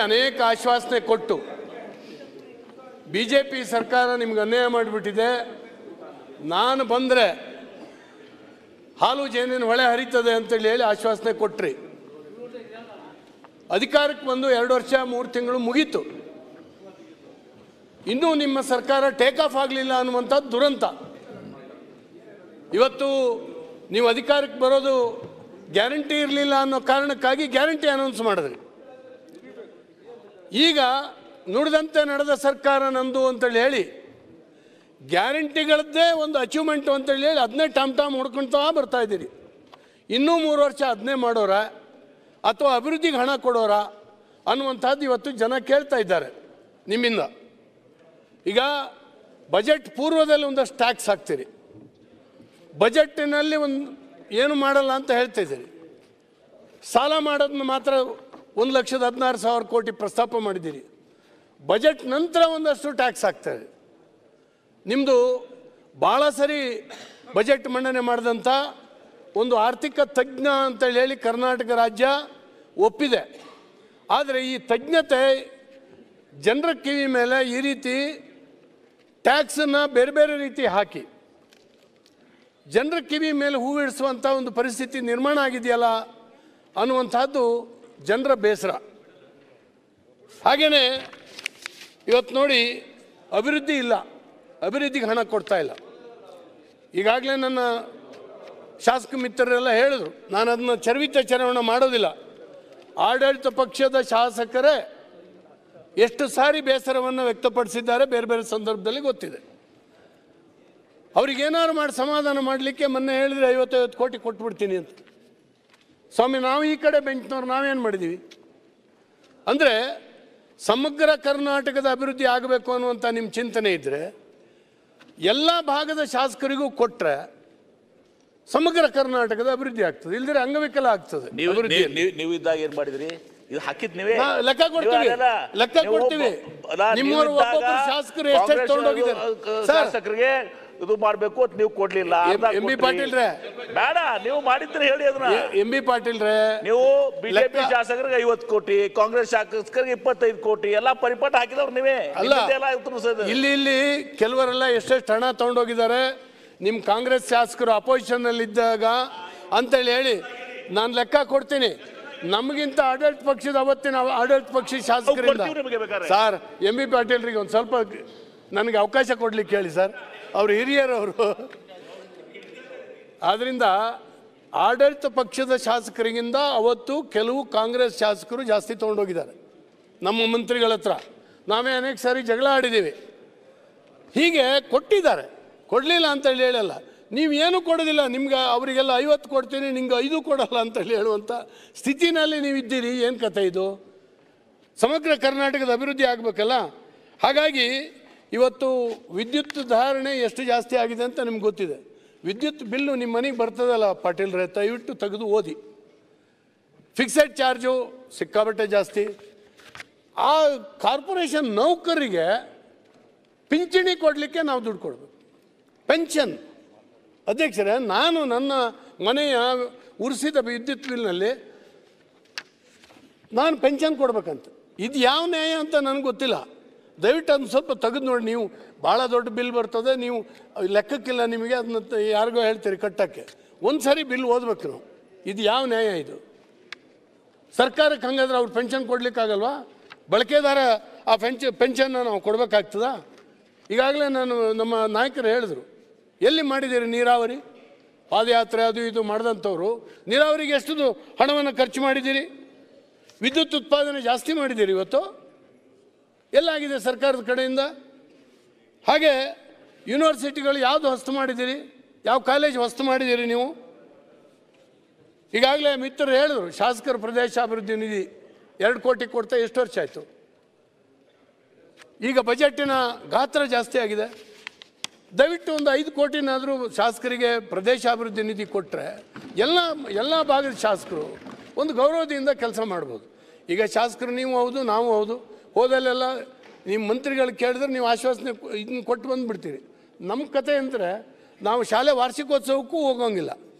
ಅನೇಕ ಆಶ್ವಾಸನೆ ಕೊಟ್ಟು ಬಿಜೆಪಿ ಸರ್ಕಾರ ನಿಮ್ಗೆ ಅನ್ಯಾಯ ಮಾಡಿಬಿಟ್ಟಿದೆ, ನಾನು ಬಂದರೆ ಹಾಲು ಜೇನಿನ ಹೊಳೆ ಹರಿತದೆ ಅಂತೇಳಿ ಹೇಳಿ ಆಶ್ವಾಸನೆ ಕೊಟ್ರಿ. ಅಧಿಕಾರಕ್ಕೆ ಬಂದು 2 ವರ್ಷ 3 ತಿಂಗಳು ಮುಗೀತು, ಇನ್ನೂ ನಿಮ್ಮ ಸರ್ಕಾರ ಟೇಕ್ ಆಫ್ ಆಗಲಿಲ್ಲ ಅನ್ನುವಂಥದ್ದು ದುರಂತ. ಇವತ್ತು ನೀವು ಅಧಿಕಾರಕ್ಕೆ ಬರೋದು ಗ್ಯಾರಂಟಿ ಇರಲಿಲ್ಲ ಅನ್ನೋ ಕಾರಣಕ್ಕಾಗಿ ಗ್ಯಾರಂಟಿ ಅನೌನ್ಸ್ ಮಾಡಿದ್ರಿ. ಈಗ ನುಡಿದಂತೆ ನಡೆದ ಸರ್ಕಾರ ನಂದು ಅಂತೇಳಿ ಹೇಳಿ ಗ್ಯಾರಂಟಿಗಳದ್ದೇ ಒಂದು ಅಚೀವ್ಮೆಂಟು ಅಂತೇಳಿ ಹೇಳಿ ಅದನ್ನೇ ಟಾಮ್ ಹುಡ್ಕೊಳ್ತಾ ಬರ್ತಾ ಇದ್ದೀರಿ. ಇನ್ನೂ 3 ವರ್ಷ ಅದನ್ನೇ ಮಾಡೋರ ಅಥವಾ ಅಭಿವೃದ್ಧಿಗೆ ಹಣ ಕೊಡೋರ ಅನ್ನುವಂಥದ್ದು ಇವತ್ತು ಜನ ಕೇಳ್ತಾ ಇದ್ದಾರೆ ನಿಮ್ಮಿಂದ. ಈಗ ಬಜೆಟ್ ಪೂರ್ವದಲ್ಲಿ ಒಂದಷ್ಟು ಟ್ಯಾಕ್ಸ್ ಹಾಕ್ತೀರಿ, ಬಜೆಟ್ಟಿನಲ್ಲಿ ಏನು ಮಾಡಲ್ಲ ಅಂತ ಹೇಳ್ತಾ ಇದ್ದೀರಿ. ಸಾಲ ಮಾಡೋದನ್ನ ಮಾತ್ರ 1,16,000 ಕೋಟಿ ಪ್ರಸ್ತಾಪ ಮಾಡಿದ್ದೀರಿ. ಬಜೆಟ್ ನಂತರ ಒಂದಷ್ಟು ಟ್ಯಾಕ್ಸ್ ಹಾಕ್ತಾರೆ. ನಿಮ್ಮದು ಭಾಳ ಸರಿ ಬಜೆಟ್ ಮಂಡನೆ ಮಾಡಿದಂಥ ಒಂದು ಆರ್ಥಿಕ ತಜ್ಞ ಅಂತೇಳಿ ಹೇಳಿ ಕರ್ನಾಟಕ ರಾಜ್ಯ ಒಪ್ಪಿದೆ. ಆದರೆ ಈ ತಜ್ಞತೆ ಜನರ ಕಿವಿ ಮೇಲೆ ಈ ರೀತಿ ಟ್ಯಾಕ್ಸನ್ನು ಬೇರೆ ಬೇರೆ ರೀತಿ ಹಾಕಿ ಜನರ ಕಿವಿ ಮೇಲೆ ಹೂವಿಡಿಸುವಂಥ ಒಂದು ಪರಿಸ್ಥಿತಿ ನಿರ್ಮಾಣ ಆಗಿದೆಯಲ್ಲ ಅನ್ನುವಂಥದ್ದು ಜನರ ಬೇಸರ. ಹಾಗೆಯೇ ಇವತ್ತು ನೋಡಿ ಅಭಿವೃದ್ಧಿ ಇಲ್ಲ, ಅಭಿವೃದ್ಧಿಗೆ ಹಣ ಕೊಡ್ತಾ ಇಲ್ಲ. ಈಗಾಗಲೇ ನನ್ನ ಶಾಸಕ ಮಿತ್ರರೆಲ್ಲ ಹೇಳಿದ್ರು, ನಾನು ಅದನ್ನು ಚರಣ ಮಾಡೋದಿಲ್ಲ. ಆಡಳಿತ ಪಕ್ಷದ ಶಾಸಕರೇ ಎಷ್ಟು ಸಾರಿ ಬೇಸರವನ್ನು ವ್ಯಕ್ತಪಡಿಸಿದ್ದಾರೆ ಬೇರೆ ಬೇರೆ ಸಂದರ್ಭದಲ್ಲಿ ಗೊತ್ತಿದೆ. ಅವ್ರಿಗೇನಾದ್ರು ಮಾಡಿ ಸಮಾಧಾನ ಮಾಡಲಿಕ್ಕೆ ಮೊನ್ನೆ ಹೇಳಿದರೆ 50 ಕೋಟಿ ಕೊಟ್ಬಿಡ್ತೀನಿ ಅಂತ. ಸ್ವಾಮಿ, ನಾವು ಈ ಕಡೆ ಬೆಂಚ್ನವ್ರು ನಾವೇನು ಮಾಡಿದ್ದೀವಿ ಅಂದರೆ ಸಮಗ್ರ ಕರ್ನಾಟಕದ ಅಭಿವೃದ್ಧಿ ಆಗಬೇಕು ಅನ್ನುವಂಥ ನಿಮ್ಮ ಚಿಂತನೆ ಇದ್ದರೆ ಎಲ್ಲ ಭಾಗದ ಶಾಸಕರಿಗೂ ಕೊಟ್ಟರೆ ಸಮಗ್ರ ಕರ್ನಾಟಕದ ಅಭಿವೃದ್ಧಿ ಆಗ್ತದೆ, ಇಲ್ದಿರೆ ಅಂಗವಿಕಲ ಆಗ್ತದೆ. ನೀವು ಇದ್ದಾಗ ಏನು ಮಾಡಿದ್ರಿ? ಇದು ಹಾಕಿದ್ ನೀವೇ ಲೆಕ್ಕ ಕೊಡ್ತೀವಿ, ಲೆಕ್ಕ ಕೊಡ್ತೀವಿ. ನಿಮ್ಮವರು ಒಬ್ಬೊಬ್ಬರು ಶಾಸಕರು ಎಷ್ಟೆಷ್ಟು ತಗೊಂಡೋಗಿದ್ದಾರೆ ಶಾಸಕರಿಗೆ ಇದು ಮಾಡಬೇಕು ಅಂತ ನೀವು ಕೊಡ್ಲಿಲ್ಲ. ಎಂ ಬಿ ಪಾಟೀಲ್ ರೇ ಬೇಡ, ನೀವು ಮಾಡಿದ್ರೆ ಹೇಳಿ ಅದನ್ನ. ಎಂ ಬಿ ಪಾಟೀಲ್ ರೇ, ನೀವು ಬಿಜೆಪಿ ಶಾಸಕರಿಗೆ 50 ಕೋಟಿ, ಕಾಂಗ್ರೆಸ್ ಶಾಸಕರಿಗೆ 25 ಕೋಟಿ ಎಲ್ಲ ಪರಿಪಾಠ ಹಾಕಿದವ್ರು ನೀವೇ. ಇಲ್ಲಿ ಕೆಲವರೆಲ್ಲ ಎಷ್ಟೆಷ್ಟು ಹಣ ತಗೊಂಡೋಗಿದ್ದಾರೆ ನಿಮ್ಮ ಕಾಂಗ್ರೆಸ್ ಶಾಸಕರು ಅಪೋಸಿಷನ್ ಅಲ್ಲಿ ಇದ್ದಾಗ ಅಂತೇಳಿ ಹೇಳಿ ನಾನು ಲೆಕ್ಕ ಕೊಡ್ತೀನಿ. ನಮಗಿಂತ ಆಡಳಿತ ಪಕ್ಷದ ಅವತ್ತಿನ ಆಡಳಿತ ಪಕ್ಷ ಶಾಸಕರಿಂದ ಸರ್ ಎಂ ಬಿ ಪಾಟೀಲ್ರಿಗೆ ಒಂದು ಸ್ವಲ್ಪ ನನಗೆ ಅವಕಾಶ ಕೊಡ್ಲಿಕ್ಕೆ ಹೇಳಿ ಸರ್, ಅವರು ಹಿರಿಯರವರು. ಆದ್ದರಿಂದ ಆಡಳಿತ ಪಕ್ಷದ ಶಾಸಕರಿಗಿಂತ ಅವತ್ತು ಕೆಲವು ಕಾಂಗ್ರೆಸ್ ಶಾಸಕರು ಜಾಸ್ತಿ ತೊಗೊಂಡೋಗಿದ್ದಾರೆ ನಮ್ಮ ಮಂತ್ರಿಗಳ ಹತ್ರ. ನಾವೇ ಅನೇಕ ಸಾರಿ ಜಗಳ ಆಡಿದ್ದೀವಿ. ಹೀಗೆ ಕೊಟ್ಟಿದ್ದಾರೆ, ಕೊಡಲಿಲ್ಲ ಅಂತೇಳಿ ಹೇಳಲ್ಲ. ನೀವೇನು ಕೊಡೋದಿಲ್ಲ, ನಿಮ್ಗೆ ಅವರಿಗೆಲ್ಲ 50 ಕೊಡ್ತೀನಿ, ನಿಮ್ಗೆ 5 ಕೊಡಲ್ಲ ಅಂತೇಳಿ ಹೇಳುವಂಥ ಸ್ಥಿತಿನಲ್ಲಿ ನೀವಿದ್ದೀರಿ. ಏನು ಕಥೆ ಇದು? ಸಮಗ್ರ ಕರ್ನಾಟಕದ ಅಭಿವೃದ್ಧಿ ಆಗಬೇಕಲ್ಲ. ಹಾಗಾಗಿ ಇವತ್ತು ವಿದ್ಯುತ್ ಧಾರಣೆ ಎಷ್ಟು ಜಾಸ್ತಿ ಆಗಿದೆ ಅಂತ ನಿಮ್ಗೆ ಗೊತ್ತಿದೆ. ವಿದ್ಯುತ್ ಬಿಲ್ಲು ನಿಮ್ಮ ಮನೆಗೆ ಬರ್ತದಲ್ಲ ಪಾಟೀಲ್ರೆ, ದಯವಿಟ್ಟು ತೆಗೆದು ಓದಿ. ಫಿಕ್ಸೆಡ್ ಚಾರ್ಜು ಸಿಕ್ಕಾಬಟ್ಟೆ ಜಾಸ್ತಿ. ಆ ಕಾರ್ಪೊರೇಷನ್ ನೌಕರಿಗೆ ಪಿಂಚಣಿ ಕೊಡಲಿಕ್ಕೆ ನಾವು ದುಡ್ಡು ಕೊಡಬೇಕು. ಪೆನ್ಷನ್ ಅಧ್ಯಕ್ಷರೇ, ನಾನು ನನ್ನ ಮನೆಯ ಉರಿಸಿದ ವಿದ್ಯುತ್ ಬಿಲ್ನಲ್ಲಿ ನಾನು ಪೆನ್ಷನ್ ಕೊಡ್ಬೇಕಂತ. ಇದು ಯಾವ ನ್ಯಾಯ ಅಂತ ನನಗೆ ಗೊತ್ತಿಲ್ಲ. ದಯವಿಟ್ಟು ಅದನ್ನು ಸ್ವಲ್ಪ ತೆಗೆದು ನೋಡಿ. ನೀವು ಭಾಳ ದೊಡ್ಡ ಬಿಲ್ ಬರ್ತದೆ, ನೀವು ಲೆಕ್ಕಕ್ಕಿಲ್ಲ ನಿಮಗೆ, ಅದನ್ನ ಯಾರಿಗೋ ಹೇಳ್ತೀರಿ ಕಟ್ಟಕ್ಕೆ. ಒಂದು ಸಾರಿ ಬಿಲ್ ಓದಬೇಕು ನಾವು. ಇದು ಯಾವ ನ್ಯಾಯ ಇದು? ಸರ್ಕಾರಕ್ಕೆ ಹಂಗಾದ್ರೆ ಅವ್ರು ಪೆನ್ಷನ್ ಕೊಡಲಿಕ್ಕಾಗಲ್ವಾ? ಬಳಕೆದಾರ ಆ ಪೆನ್ಷನ್ನ ನಾವು ಕೊಡಬೇಕಾಗ್ತದಾ? ಈಗಾಗಲೇ ನಮ್ಮ ನಾಯಕರು ಹೇಳಿದ್ರು, ಎಲ್ಲಿ ಮಾಡಿದ್ದೀರಿ ನೀರಾವರಿ ಪಾದಯಾತ್ರೆ ಅದು ಇದು ಮಾಡಿದಂಥವ್ರು ನೀರಾವರಿಗೆ ಎಷ್ಟು ಹಣವನ್ನು ಖರ್ಚು ಮಾಡಿದ್ದೀರಿ? ವಿದ್ಯುತ್ ಉತ್ಪಾದನೆ ಜಾಸ್ತಿ ಮಾಡಿದ್ದೀರಿ ಇವತ್ತು. ಎಲ್ಲಾಗಿದೆ ಸರ್ಕಾರದ ಕಡೆಯಿಂದ? ಹಾಗೆ ಯೂನಿವರ್ಸಿಟಿಗಳು ಯಾವುದು ಹೊಸ್ತು ಮಾಡಿದ್ದೀರಿ? ಯಾವ ಕಾಲೇಜ್ ಹೊಸ್ತು ಮಾಡಿದ್ದೀರಿ ನೀವು? ಈಗಾಗಲೇ ಮಿತ್ರರು ಹೇಳಿದ್ರು, ಶಾಸಕರ ಪ್ರದೇಶಾಭಿವೃದ್ಧಿ ನಿಧಿ 2 ಕೋಟಿ ಕೊಡ್ತಾ ಎಷ್ಟು ವರ್ಷ ಆಯಿತು? ಈಗ ಬಜೆಟಿನ ಗಾತ್ರ ಜಾಸ್ತಿ ಆಗಿದೆ. ದಯವಿಟ್ಟು ಒಂದು 5 ಕೋಟಿನಾದರೂ ಶಾಸಕರಿಗೆ ಪ್ರದೇಶಾಭಿವೃದ್ಧಿ ನಿಧಿ ಕೊಟ್ಟರೆ ಎಲ್ಲ ಭಾಗದ ಶಾಸಕರು ಒಂದು ಗೌರವದಿಂದ ಕೆಲಸ ಮಾಡ್ಬೋದು. ಈಗ ಶಾಸಕರು ನೀವು ಹೌದು, ನಾವು ಹೌದು, ಹೋದಲ್ಲೆಲ್ಲ ನಿಮ್ಮ ಮಂತ್ರಿಗಳು ಕೇಳಿದ್ರೆ ನೀವು ಆಶ್ವಾಸನೆ ಇದನ್ನ ಕೊಟ್ಟು ಬಂದುಬಿಡ್ತೀರಿ. ನಮ್ಮ ಕತೆ ಅಂದರೆ ನಾವು ಶಾಲೆ ವಾರ್ಷಿಕೋತ್ಸವಕ್ಕೂ ಹೋಗೋಂಗಿಲ್ಲ,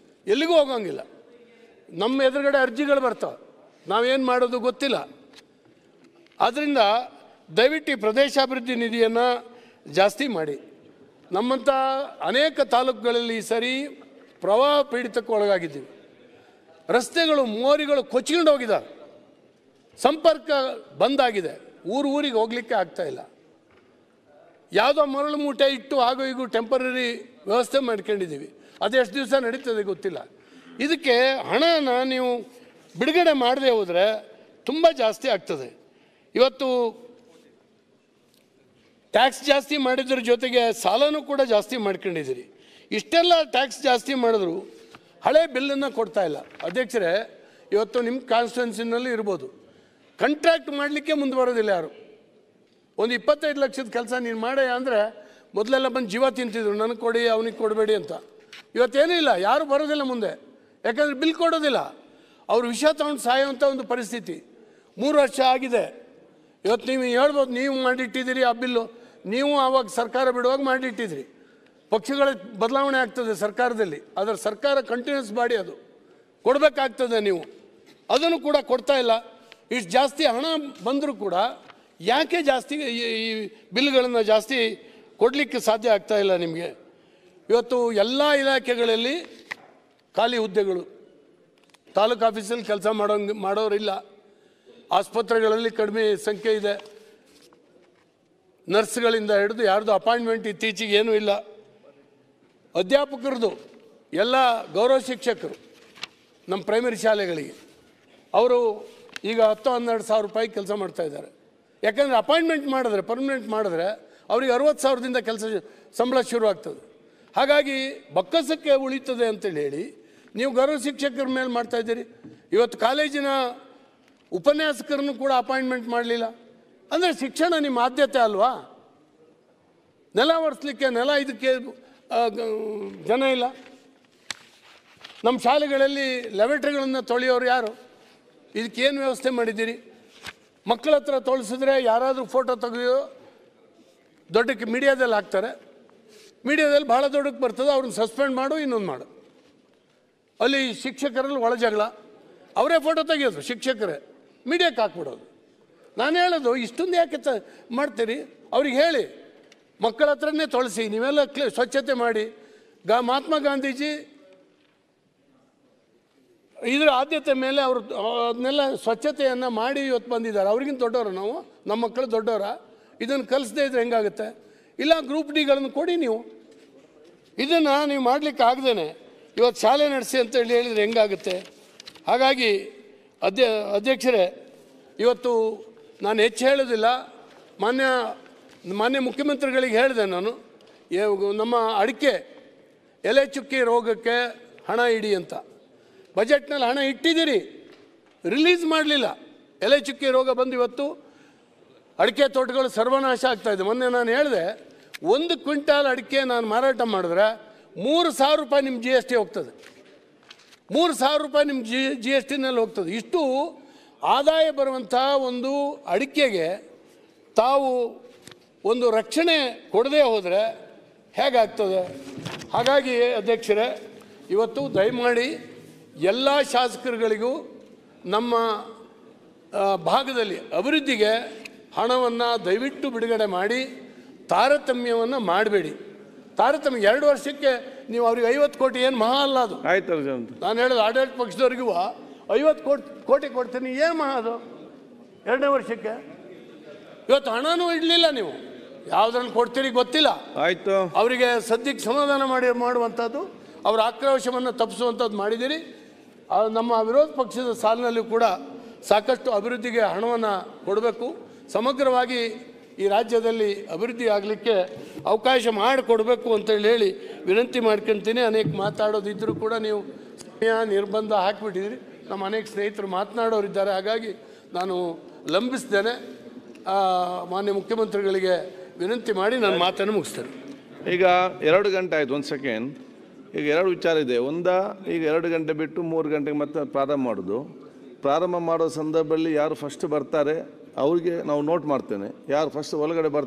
ಎಲ್ಲಿಗೂ ಹೋಗೋಂಗಿಲ್ಲ. ನಮ್ಮ ಎದುರುಗಡೆ ಅರ್ಜಿಗಳು ಬರ್ತಾವೆ, ನಾವೇನು ಮಾಡೋದು ಗೊತ್ತಿಲ್ಲ. ಆದ್ದರಿಂದ ದಯವಿಟ್ಟು ಈ ಪ್ರದೇಶಾಭಿವೃದ್ಧಿ ನಿಧಿಯನ್ನು ಜಾಸ್ತಿ ಮಾಡಿ. ನಮ್ಮಂಥ ಅನೇಕ ತಾಲೂಕುಗಳಲ್ಲಿ ಈ ಸರಿ ಪ್ರವಾಹ ಪೀಡಿತಕ್ಕೆ ಒಳಗಾಗಿದ್ದೀವಿ. ರಸ್ತೆಗಳು ಮೋರಿಗಳು ಕೊಚ್ಕೊಂಡು ಹೋಗಿದ್ದಾವೆ, ಸಂಪರ್ಕ ಬಂದಾಗಿದೆ, ಊರಿಗೆ ಹೋಗಲಿಕ್ಕೆ ಆಗ್ತಾಯಿಲ್ಲ. ಯಾವುದೋ ಮರಳು ಮೂಟೆ ಇಟ್ಟು ಹಾಗೂ ಈಗ ಟೆಂಪರರಿ ವ್ಯವಸ್ಥೆ ಮಾಡ್ಕೊಂಡಿದ್ದೀವಿ. ಅದೆಷ್ಟು ದಿವಸ ನಡೀತದೆ ಗೊತ್ತಿಲ್ಲ. ಇದಕ್ಕೆ ಹಣನ ನೀವು ಬಿಡುಗಡೆ ಮಾಡದೆ ಹೋದರೆ ತುಂಬ ಜಾಸ್ತಿ ಆಗ್ತದೆ. ಇವತ್ತು ಟ್ಯಾಕ್ಸ್ ಜಾಸ್ತಿ ಮಾಡಿದ್ರ ಜೊತೆಗೆ ಸಾಲನೂ ಕೂಡ ಜಾಸ್ತಿ ಮಾಡ್ಕೊಂಡಿದ್ದೀರಿ. ಇಷ್ಟೆಲ್ಲ ಟ್ಯಾಕ್ಸ್ ಜಾಸ್ತಿ ಮಾಡಿದ್ರು ಹಳೆ ಬಿಲ್ಲನ್ನು ಕೊಡ್ತಾ ಇಲ್ಲ. ಅಧ್ಯಕ್ಷರೇ, ಇವತ್ತು ನಿಮ್ಮ ಕಾನ್ಸ್ಟಿಟ್ಯೂನ್ಸಿನಲ್ಲಿ ಇರ್ಬೋದು, ಕಾಂಟ್ರಾಕ್ಟ್ ಮಾಡಲಿಕ್ಕೆ ಮುಂದೆ ಬರೋದಿಲ್ಲ ಯಾರು. ಒಂದು 25 ಲಕ್ಷದ ಕೆಲಸ ನೀನು ಮಾಡೇ ಅಂದರೆ ಮೊದಲೆಲ್ಲ ಬಂದು ಜೀವ ತಿಂತಿದ್ರು, ನನಗೆ ಕೊಡಿ ಅವನಿಗೆ ಕೊಡಬೇಡಿ ಅಂತ. ಇವತ್ತೇನೂ ಇಲ್ಲ, ಯಾರು ಬರೋದಿಲ್ಲ ಮುಂದೆ, ಯಾಕಂದರೆ ಬಿಲ್ ಕೊಡೋದಿಲ್ಲ. ಅವರು ವಿಷ ತಗೊಂಡು ಸಾಯೋವಂಥ ಒಂದು ಪರಿಸ್ಥಿತಿ 3 ವರ್ಷ ಆಗಿದೆ. ಇವತ್ತು ನೀವು ಹೇಳ್ಬೋದು, ನೀವು ಮಾಡಿಟ್ಟಿದ್ದೀರಿ ಆ ಬಿಲ್ಲು, ನೀವು ಆವಾಗ ಸರ್ಕಾರ ಬಿಡುವಾಗ ಮಾಡಿಟ್ಟಿದ್ರಿ. ಪಕ್ಷಗಳ ಬದಲಾವಣೆ ಆಗ್ತದೆ ಸರ್ಕಾರದಲ್ಲಿ, ಅದರ ಸರ್ಕಾರ ಕಂಟಿನ್ಯೂಸ್ ಬಾಡಿ, ಅದು ಕೊಡಬೇಕಾಗ್ತದೆ. ನೀವು ಅದನ್ನು ಕೂಡ ಕೊಡ್ತಾ ಇಲ್ಲ. ಇಷ್ಟು ಜಾಸ್ತಿ ಹಣ ಬಂದರೂ ಕೂಡ ಯಾಕೆ ಜಾಸ್ತಿ ಈ ಬಿಲ್ಗಳನ್ನು ಜಾಸ್ತಿ ಕೊಡಲಿಕ್ಕೆ ಸಾಧ್ಯ ಆಗ್ತಾ ಇಲ್ಲ ನಿಮಗೆ? ಇವತ್ತು ಎಲ್ಲ ಇಲಾಖೆಗಳಲ್ಲಿ ಖಾಲಿ ಹುದ್ದೆಗಳು, ತಾಲೂಕು ಆಫೀಸಲ್ಲಿ ಕೆಲಸ ಮಾಡೋರಿಲ್ಲ, ಆಸ್ಪತ್ರೆಗಳಲ್ಲಿ ಕಡಿಮೆ ಸಂಖ್ಯೆ ಇದೆ, ನರ್ಸ್ಗಳಿಂದ ಹಿಡಿದು ಯಾರ್ದು ಅಪಾಯಿಂಟ್ಮೆಂಟ್ ಇತ್ತೀಚೆಗೆ ಏನೂ ಇಲ್ಲ. ಅಧ್ಯಾಪಕರದು ಎಲ್ಲ ಗೌರವ ಶಿಕ್ಷಕರು ನಮ್ಮ ಪ್ರೈಮರಿ ಶಾಲೆಗಳಿಗೆ ಅವರು ಈಗ 10-12 ಸಾವಿರ ರೂಪಾಯಿ ಕೆಲಸ ಮಾಡ್ತಾಯಿದ್ದಾರೆ. ಯಾಕಂದರೆ ಅಪಾಯಿಂಟ್ಮೆಂಟ್ ಮಾಡಿದ್ರೆ, ಪರ್ಮನೆಂಟ್ ಮಾಡಿದ್ರೆ ಅವ್ರಿಗೆ 60,000ದಿಂದ ಕೆಲಸ ಸಂಬಳ ಶುರು ಆಗ್ತದೆ. ಹಾಗಾಗಿ ಬಕ್ಕಸಕ್ಕೆ ಉಳಿತದೆ ಅಂತೇಳಿ ಹೇಳಿ ನೀವು ಗೌರವ ಶಿಕ್ಷಕರ ಮೇಲೆ ಮಾಡ್ತಾಯಿದ್ದೀರಿ. ಇವತ್ತು ಕಾಲೇಜಿನ ಉಪನ್ಯಾಸಕರನ್ನು ಕೂಡ ಅಪಾಯಿಂಟ್ಮೆಂಟ್ ಮಾಡಲಿಲ್ಲ ಅಂದರೆ ಶಿಕ್ಷಣ ನಿಮ್ಮ ಆದ್ಯತೆ ಅಲ್ವಾ? ನೆಲ ಒರೆಸ್ಲಿಕ್ಕೆ ಇದಕ್ಕೆ ಜನ ಇಲ್ಲ. ನಮ್ಮ ಶಾಲೆಗಳಲ್ಲಿ ಲ್ಯಾಬರೇಟರಿಗಳನ್ನು ತೊಳೆಯೋರು ಯಾರು? ಇದಕ್ಕೇನು ವ್ಯವಸ್ಥೆ ಮಾಡಿದ್ದೀರಿ? ಮಕ್ಕಳ ಹತ್ರ ತೊಳಸಿದ್ರೆ ಯಾರಾದರೂ ಫೋಟೋ ತೆಗೆಯೋ ದೊಡ್ಡಕ್ಕೆ ಮೀಡಿಯಾದಲ್ಲಿ ಹಾಕ್ತಾರೆ, ಮೀಡಿಯಾದಲ್ಲಿ ಭಾಳ ದೊಡ್ಡಕ್ಕೆ ಬರ್ತದೆ, ಅವ್ರನ್ನ ಸಸ್ಪೆಂಡ್ ಮಾಡು, ಇನ್ನೊಂದು ಮಾಡು. ಅಲ್ಲಿ ಶಿಕ್ಷಕರಲ್ಲಿ ಒಳ ಜಗಳ, ಅವರೇ ಫೋಟೋ ತೆಗೆಯೋದು ಶಿಕ್ಷಕರೇ, ಮೀಡಿಯಾಕ್ಕೆ ಹಾಕ್ಬಿಡೋದು. ನಾನು ಹೇಳೋದು, ಇಷ್ಟೊಂದು ಯಾಕೆ ಮಾಡ್ತೀರಿ? ಅವ್ರಿಗೆ ಹೇಳಿ, ಮಕ್ಕಳ ಹತ್ರನೇ ತೊಳಸಿ, ನೀವೆಲ್ಲ ಸ್ವಚ್ಛತೆ ಮಾಡಿ. ಮಹಾತ್ಮ ಗಾಂಧೀಜಿ ಇದರ ಆದ್ಯತೆ ಮೇಲೆ ಅವರು ಅದನ್ನೆಲ್ಲ ಸ್ವಚ್ಛತೆಯನ್ನು ಮಾಡಿ ಇವತ್ತು ಬಂದಿದ್ದಾರೆ. ಅವ್ರಿಗಿಂತ ದೊಡ್ಡವರು ನಾವು, ನಮ್ಮ ಮಕ್ಕಳು ದೊಡ್ಡವರ. ಇದನ್ನು ಕಲಿಸದೇ ಇದ್ರೆ ಹೆಂಗಾಗುತ್ತೆ? ಇಲ್ಲ ಗ್ರೂಪ್ ಡಿಗಳನ್ನು ಕೊಡಿ ನೀವು. ಇದನ್ನು ನೀವು ಮಾಡಲಿಕ್ಕೆ ಆಗದೇನೆ ಇವತ್ತು ಶಾಲೆ ನಡೆಸಿ ಅಂತ ಹೇಳಿದರೆ ಹೆಂಗಾಗುತ್ತೆ? ಹಾಗಾಗಿ ಅಧ್ಯಕ್ಷರೇ, ಇವತ್ತು ನಾನು ಹೆಚ್ಚು ಹೇಳೋದಿಲ್ಲ. ಮಾನ್ಯ ಮುಖ್ಯಮಂತ್ರಿಗಳಿಗೆ ಹೇಳಿದೆ ನಾನು, ನಮ್ಮ ಅಡಿಕೆ ಎಲೆ ಚುಕ್ಕಿ ರೋಗಕ್ಕೆ ಹಣ ಇಡಿ ಅಂತ. ಬಜೆಟ್ನಲ್ಲಿ ಹಣ ಇಟ್ಟಿದ್ದೀರಿ, ರಿಲೀಸ್ ಮಾಡಲಿಲ್ಲ. ಎಲೆ ಚುಕ್ಕಿ ರೋಗ ಬಂದು ಇವತ್ತು ಅಡಿಕೆ ತೋಟಗಳು ಸರ್ವನಾಶ ಆಗ್ತಾಯಿದೆ. ಮೊನ್ನೆ ನಾನು ಹೇಳಿದೆ, 1 ಕ್ವಿಂಟಾಲ್ ಅಡಿಕೆ ನಾನು ಮಾರಾಟ ಮಾಡಿದ್ರೆ 3,000 ರೂಪಾಯಿ ನಿಮ್ಮ GST ಹೋಗ್ತದೆ. 3,000 ರೂಪಾಯಿ ನಿಮ್ಮ GSTನಲ್ಲಿ ಹೋಗ್ತದೆ. ಇಷ್ಟು ಆದಾಯ ಬರುವಂಥ ಒಂದು ಅಡಿಕೆಗೆ ತಾವು ಒಂದು ರಕ್ಷಣೆ ಕೊಡದೇ ಹೋದರೆ ಹೇಗಾಗ್ತದೆ? ಹಾಗಾಗಿ ಅಧ್ಯಕ್ಷರೇ, ಇವತ್ತು ದಯಮಾಡಿ ಎಲ್ಲ ಶಾಸಕರುಗಳಿಗೂ ನಮ್ಮ ಭಾಗದಲ್ಲಿ ಅಭಿವೃದ್ಧಿಗೆ ಹಣವನ್ನು ದಯವಿಟ್ಟು ಬಿಡುಗಡೆ ಮಾಡಿ, ತಾರತಮ್ಯವನ್ನು ಮಾಡಬೇಡಿ. ತಾರತಮ್ಯ 2 ವರ್ಷಕ್ಕೆ ನೀವು ಅವ್ರಿಗೆ 50 ಕೋಟಿ ಏನು ಮಹಾ ಅಲ್ಲ ಅದು. ಆಯ್ತು, ನಾನು ಹೇಳೋದು ಆಡಳಿತ ಪಕ್ಷದವ್ರಿಗೂ 50 ಕೋಟಿ ಕೊಡ್ತೀನಿ, ಏನು ಮಹಾ ಅದು 2ನೇ ವರ್ಷಕ್ಕೆ? ಇವತ್ತು ಹಣನೂ ಇಡಲಿಲ್ಲ ನೀವು, ಯಾವುದ್ರಲ್ಲಿ ಕೊಡ್ತೀರಿ ಗೊತ್ತಿಲ್ಲ. ಆಯಿತು, ಅವರಿಗೆ ಸದ್ಯಕ್ಕೆ ಸಮಾಧಾನ ಮಾಡುವಂಥದ್ದು, ಅವರ ಆಕ್ರೋಶವನ್ನು ತಪ್ಪಿಸುವಂಥದ್ದು ಮಾಡಿದ್ದೀರಿ. ನಮ್ಮ ವಿರೋಧ ಪಕ್ಷದ ಸಾಲಿನಲ್ಲಿ ಕೂಡ ಸಾಕಷ್ಟು ಅಭಿವೃದ್ಧಿಗೆ ಹಣವನ್ನು ಕೊಡಬೇಕು. ಸಮಗ್ರವಾಗಿ ಈ ರಾಜ್ಯದಲ್ಲಿ ಅಭಿವೃದ್ಧಿ ಆಗಲಿಕ್ಕೆ ಅವಕಾಶ ಮಾಡಿಕೊಡಬೇಕು ಅಂತೇಳಿ ಹೇಳಿ ವಿನಂತಿ ಮಾಡ್ಕೊಳ್ತೀನಿ. ಅನೇಕ ಮಾತಾಡೋದಿದ್ದರೂ ಕೂಡ ನೀವು ಸಮಯ ನಿರ್ಬಂಧ ಹಾಕಿಬಿಟ್ಟಿದ್ದೀರಿ. ನಮ್ಮ ಅನೇಕ ಸ್ನೇಹಿತರು ಮಾತನಾಡೋರಿದ್ದಾರೆ, ಹಾಗಾಗಿ ನಾನು ಲಂಬಿಸ್ತೇನೆ. ಮಾನ್ಯ ಮುಖ್ಯಮಂತ್ರಿಗಳಿಗೆ ವಿನಂತಿ ಮಾಡಿ ನಾನು ಮಾತನ್ನು ಮುಗಿಸ್ತೇನೆ. ಈಗ 2 ಗಂಟೆ ಆಯಿತು. 1 ಸೆಕೆಂಡ್. ಈಗ 2 ವಿಚಾರ ಇದೆ. ಈಗ 2 ಗಂಟೆ ಬಿಟ್ಟು 3 ಗಂಟೆಗೆ ಮತ್ತೆ ಪ್ರಾರಂಭ ಮಾಡೋದು. ಪ್ರಾರಂಭ ಮಾಡೋ ಸಂದರ್ಭದಲ್ಲಿ ಯಾರು ಫಸ್ಟ್ ಬರ್ತಾರೆ ಅವ್ರಿಗೆ ನಾವು ನೋಟ್ ಮಾಡ್ತೇನೆ. ಯಾರು ಫಸ್ಟ್ ಒಳಗಡೆ ಬರ್ತಾರೆ